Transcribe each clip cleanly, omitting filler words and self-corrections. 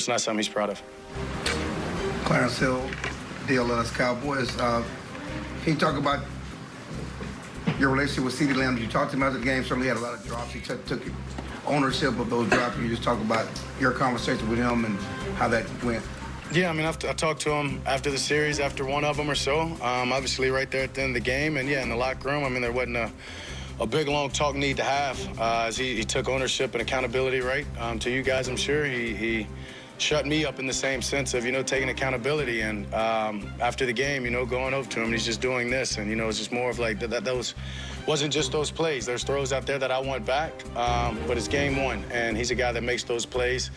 It's not something he's proud of. Clarence Hill, DLS Cowboys. Can you talk about your relationship with CeeDee Lamb? You talked to him after the game. Certainly had a lot of drops. He took ownership of those drops. Can you just talk about your conversation with him and how that went? Yeah, I mean, I talked to him after the series, after one of them or so. Obviously, right there at the end of the game, and yeah, in the locker room. I mean, there wasn't a big, long talk need to have as he took ownership and accountability, right? To you guys, I'm sure he shut me up in the same sense of, taking accountability. And after the game, going over to him, and he's just doing this. And, it's just more of like those wasn't just those plays. There's throws out there that I want back, but it's game one, and he's a guy that makes those plays.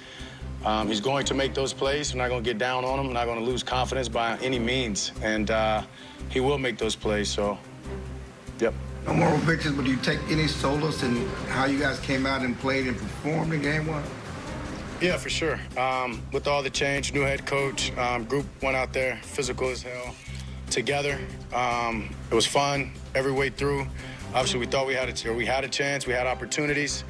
He's going to make those plays. We're not going to get down on him. We're not going to lose confidence by any means. And he will make those plays, so, yep. No moral victories, but do you take any solace in how you guys came out and played and performed in game one? Yeah, for sure. With all the change, new head coach, group went out there, physical as hell, together. It was fun every way through. Obviously, we thought we had a chance, we had opportunities.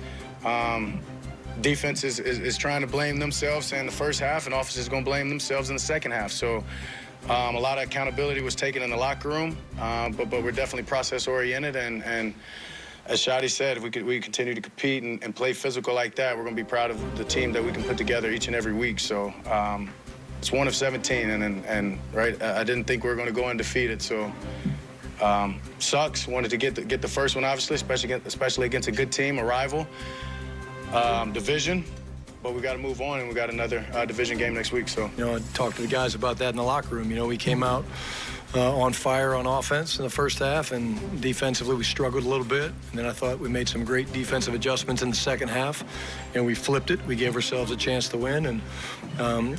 Defense is trying to blame themselves in the first half, and offense is going to blame themselves in the second half. So a lot of accountability was taken in the locker room, but we're definitely process-oriented. And as Shadi said, if we continue to compete and play physical like that, we're going to be proud of the team that we can put together each and every week. So it's 1 of 17, and right, I didn't think we were going to go undefeated. So sucks. Wanted to get the first one, obviously, especially against a good team, a rival. Division, but we got to move on, and we got another division game next week. So, I talked to the guys about that in the locker room. We came out on fire on offense in the first half, and defensively we struggled a little bit. And then I thought we made some great defensive adjustments in the second half, and we flipped it. We gave ourselves a chance to win, and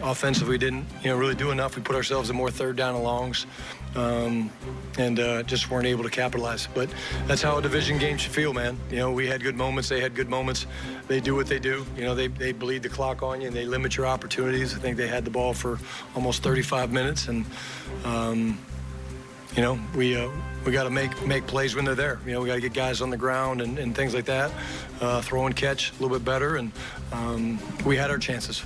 offensively we didn't, really do enough. We put ourselves in more third down and longs. And just weren't able to capitalize. But that's how a division game should feel, man. We had good moments. They had good moments. They do what they do. They bleed the clock on you, and they limit your opportunities. I think they had the ball for almost 35 minutes, and we got to make plays when they're there. We got to get guys on the ground and things like that. Throw and catch a little bit better, and we had our chances.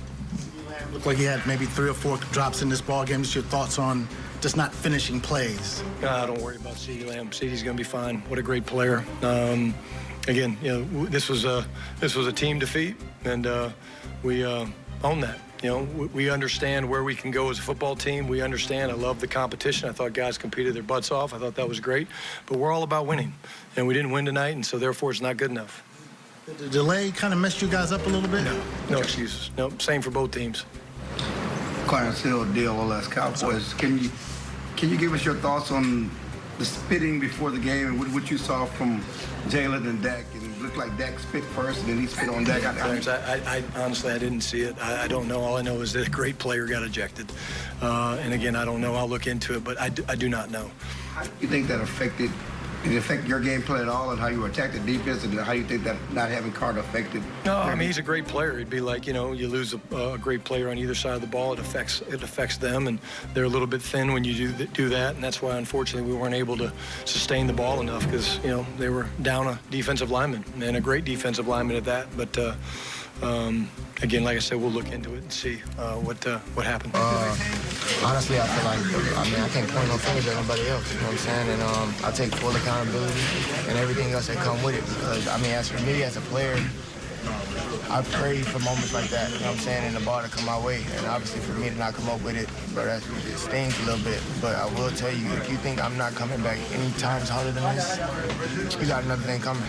Looked like he had maybe 3 or 4 drops in this ball game. Just your thoughts on just not finishing plays? Don't worry about CeeDee Lamb. CeeDee's going to be fine. What a great player. Again, this was a team defeat, and we own that. We understand where we can go as a football team. We understand. I love the competition. I thought guys competed their butts off. I thought that was great. But we're all about winning, and we didn't win tonight, and so therefore it's not good enough. Did the delay kind of messed you guys up a little bit? No excuses. No, same for both teams. Clarence Hill, DLS Cowboys. Can you give us your thoughts on the spitting before the game and what you saw from Jalen and Dak? And it looked like Dak spit first, and then he spit on Dak. I honestly, I didn't see it. I don't know. All I know is that a great player got ejected. And again, I don't know. I'll look into it, but I do not know. How do you think that affected? Did it affect your game plan at all, and how you attacked the defense, and how you think that not having Carter affected? No, I mean, he's a great player. It'd be like, you lose a great player on either side of the ball. It affects them, and they're a little bit thin when you do that, and that's why, unfortunately, we weren't able to sustain the ball enough because, they were down a defensive lineman, and a great defensive lineman at that. But again, like I said, we'll look into it and see what happened. Honestly, I feel like, I can't point no fingers at nobody else, you know what I'm saying? And I take full accountability and everything else that come with it. Because, as for me as a player, I pray for moments like that, you know what I'm saying, and the ball to come my way. And obviously for me to not come up with it, but it stings a little bit. But I will tell you, if you think I'm not coming back any times harder than this, you got another thing coming.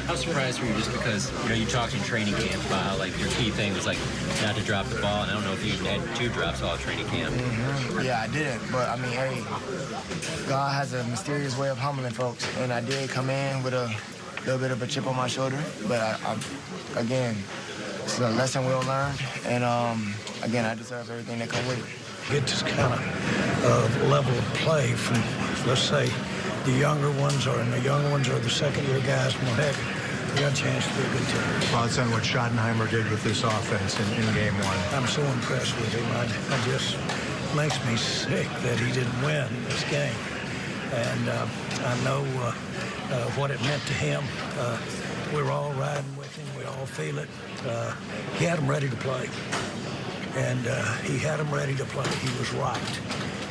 How surprised were you just because, you talked in training camp about how, your key thing was, not to drop the ball, and I don't know if you even had 2 drops all training camp. Mm-hmm. Yeah, I didn't, but, hey, God has a mysterious way of humbling folks, and I did come in with a little bit of a chip on my shoulder, but, again, it's a lesson well learned, and, again, I deserve everything that comes with it. Get this kind of level of play from, let's say, the younger ones or the second-year guys. Well, heck, we got a chance to be a good team. Thoughts on what Schottenheimer did with this offense in game one? I'm so impressed with him. I just makes me sick that he didn't win this game. And I know what it meant to him. we were all riding with him. We all feel it. He had them ready to play. And he had them ready to play. He was right.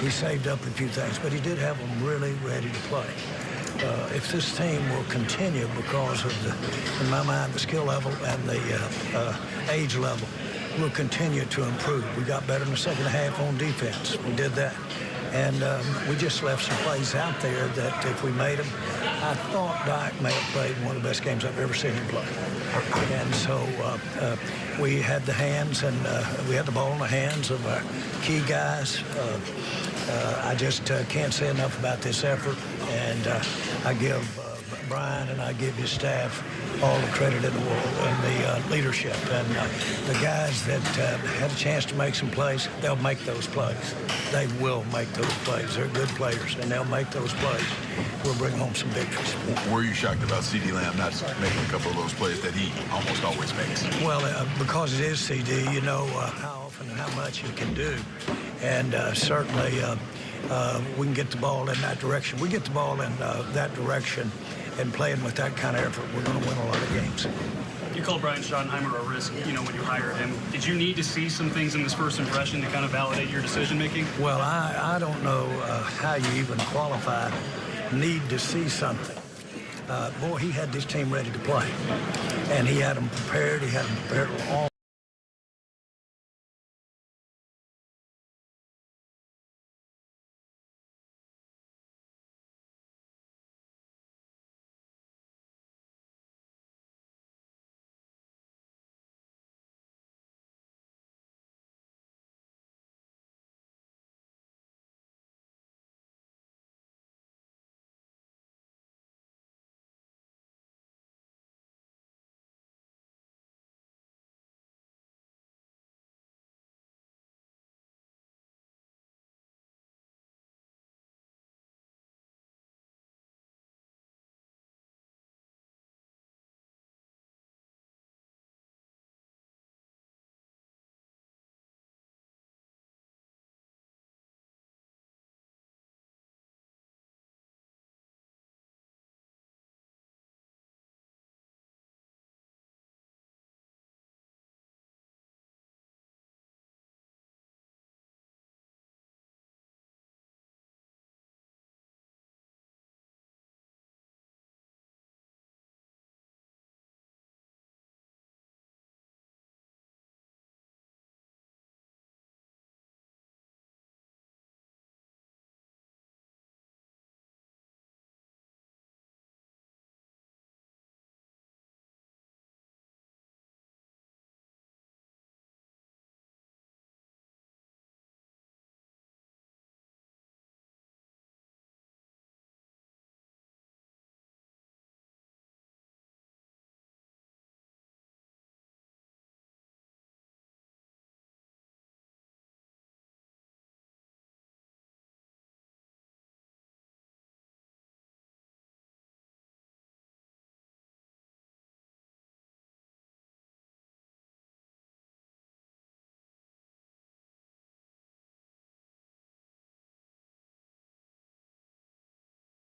He saved up a few things, but he did have them really ready to play. If this team will continue because of, in my mind, the skill level and the age level, will continue to improve. We got better in the second half on defense. We did that. And we just left some plays out there that if we made them, I thought Dak may have played one of the best games I've ever seen him play. And so we had the hands and we had the ball in the hands of our key guys. I just can't say enough about this effort. And I give Brian and I give his staff all the credit in the world and the leadership. And the guys that had a chance to make some plays, they'll make those plays. They will make those plays. They're good players, and they'll make those plays. We'll bring home some victories. Were you shocked about CeeDee Lamb not making a couple of those plays that he almost always makes? Well, because it is CD, you know how often and how much he can do. And certainly we can get the ball in that direction. We get the ball in that direction and playing with that kind of effort, we're going to win a lot of games. You called Brian Schottenheimer a risk, you know, when you hired him. Did you need to see some things in this first impression to kind of validate your decision-making? Well, I don't know how you even qualify need to see something. Boy, he had this team ready to play, and he had them prepared. He had them prepared all